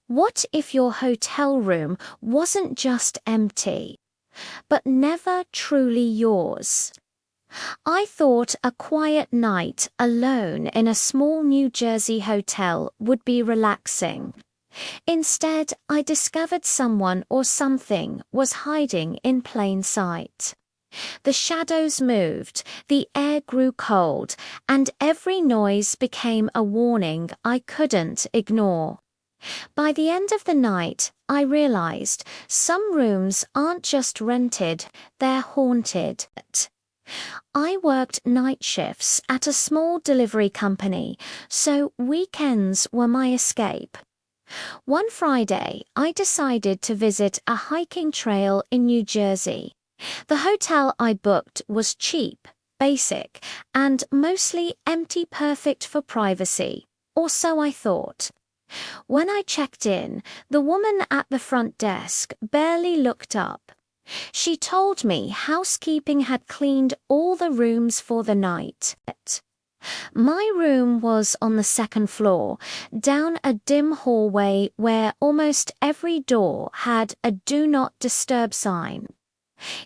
What if your hotel room wasn't just empty, but never truly yours? I thought a quiet night alone in a small New Jersey hotel would be relaxing. Instead, I discovered someone or something was hiding in plain sight. The shadows moved, the air grew cold, and every noise became a warning I couldn't ignore. By the end of the night, I realized some rooms aren't just rented, they're haunted. I worked night shifts at a small delivery company, so weekends were my escape. One Friday, I decided to visit a hiking trail in New Jersey. The hotel I booked was cheap, basic, and mostly empty, perfect for privacy, or so I thought. When I checked in, the woman at the front desk barely looked up. She told me housekeeping had cleaned all the rooms for the night. My room was on the second floor, down a dim hallway where almost every door had a "Do Not Disturb" sign.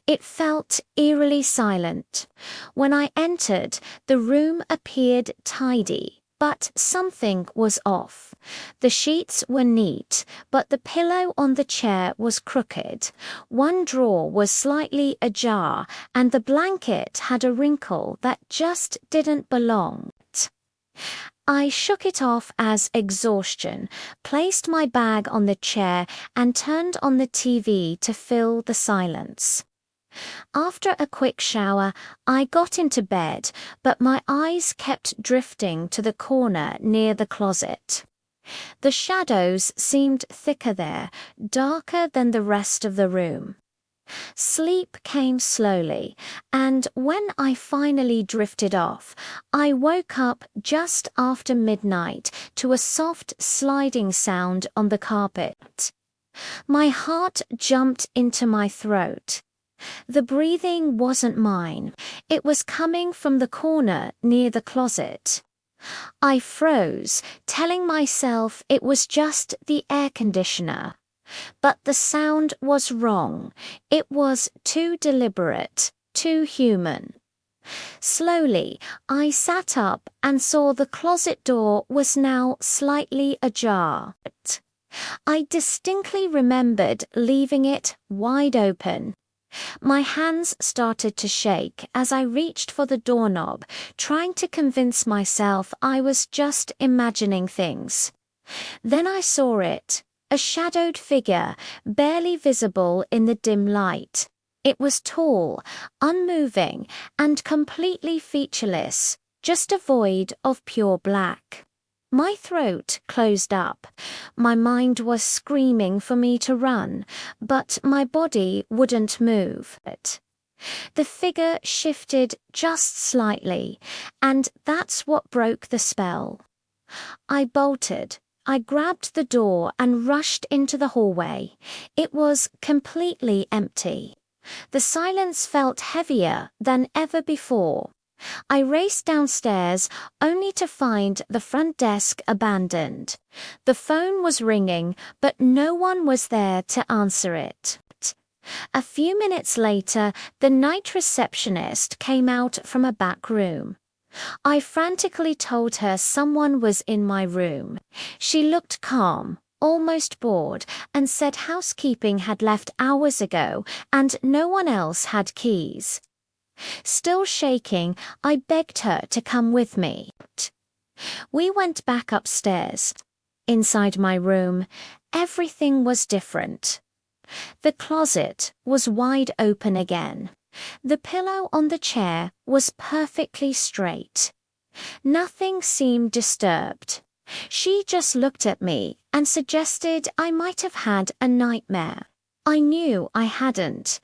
It felt eerily silent. When I entered, the room appeared tidy, but something was off. The sheets were neat, but the pillow on the chair was crooked. One drawer was slightly ajar, and the blanket had a wrinkle that just didn't belong. I shook it off as exhaustion, placed my bag on the chair, and turned on the TV to fill the silence. After a quick shower, I got into bed, but my eyes kept drifting to the corner near the closet. The shadows seemed thicker there, darker than the rest of the room. Sleep came slowly, and when I finally drifted off, I woke up just after midnight to a soft sliding sound on the carpet. My heart jumped into my throat. The breathing wasn't mine. It was coming from the corner near the closet. I froze, telling myself it was just the air conditioner. But the sound was wrong. It was too deliberate, too human. Slowly, I sat up and saw the closet door was now slightly ajar. I distinctly remembered leaving it wide open. My hands started to shake as I reached for the doorknob, trying to convince myself I was just imagining things. Then I saw it, a shadowed figure, barely visible in the dim light. It was tall, unmoving, and completely featureless, just a void of pure black. My throat closed up. My mind was screaming for me to run, but my body wouldn't move. The figure shifted just slightly, and that's what broke the spell. I bolted. I grabbed the door and rushed into the hallway. It was completely empty. The silence felt heavier than ever before. I raced downstairs, only to find the front desk abandoned. The phone was ringing, but no one was there to answer it. A few minutes later, the night receptionist came out from a back room. I frantically told her someone was in my room. She looked calm, almost bored, and said housekeeping had left hours ago and no one else had keys. Still shaking, I begged her to come with me. We went back upstairs. Inside my room, everything was different. The closet was wide open again. The pillow on the chair was perfectly straight. Nothing seemed disturbed. She just looked at me and suggested I might have had a nightmare. I knew I hadn't.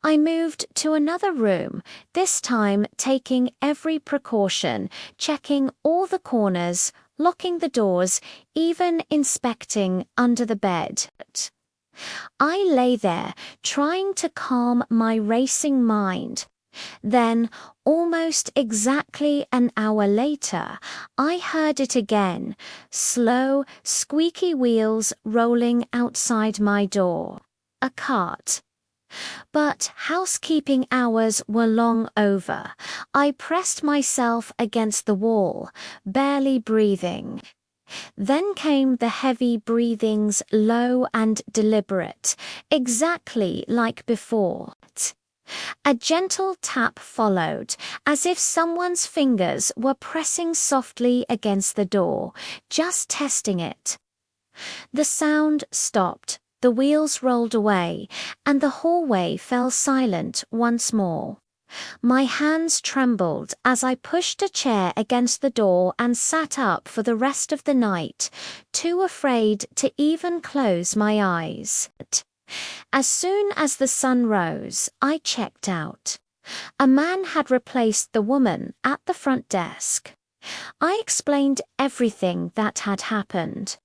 I moved to another room, this time taking every precaution, checking all the corners, locking the doors, even inspecting under the bed. I lay there, trying to calm my racing mind, Then, almost exactly an hour later, I heard it again, slow, squeaky wheels rolling outside my door. A cart. But housekeeping hours were long over. I pressed myself against the wall, barely breathing. Then came the heavy breathings, low and deliberate, exactly like before. A gentle tap followed, as if someone's fingers were pressing softly against the door, just testing it. The sound stopped, the wheels rolled away, and the hallway fell silent once more. My hands trembled as I pushed a chair against the door and sat up for the rest of the night, too afraid to even close my eyes. As soon as the sun rose, I checked out. A man had replaced the woman at the front desk. I explained everything that had happened.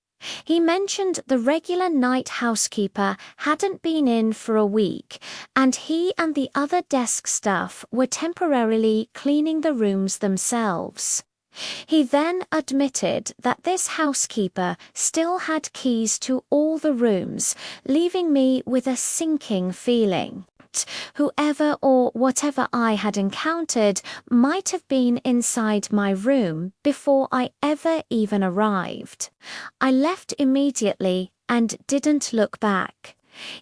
He mentioned the regular night housekeeper hadn't been in for a week, and he and the other desk staff were temporarily cleaning the rooms themselves. He then admitted that this housekeeper still had keys to all the rooms, leaving me with a sinking feeling. Whoever or whatever I had encountered might have been inside my room before I ever even arrived. I left immediately and didn't look back.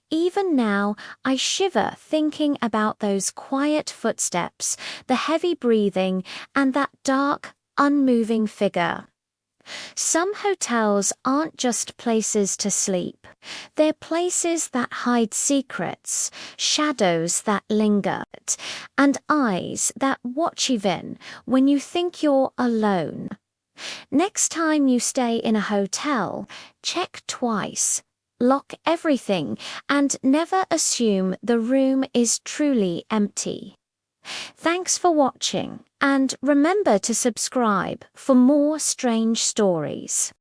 Even now, I shiver thinking about those quiet footsteps, the heavy breathing, and that dark, unmoving figure. Some hotels aren't just places to sleep. They're places that hide secrets, shadows that linger, and eyes that watch even when you think you're alone. Next time you stay in a hotel, check twice. Lock everything and never assume the room is truly empty. Thanks for watching, and remember to subscribe for more strange stories.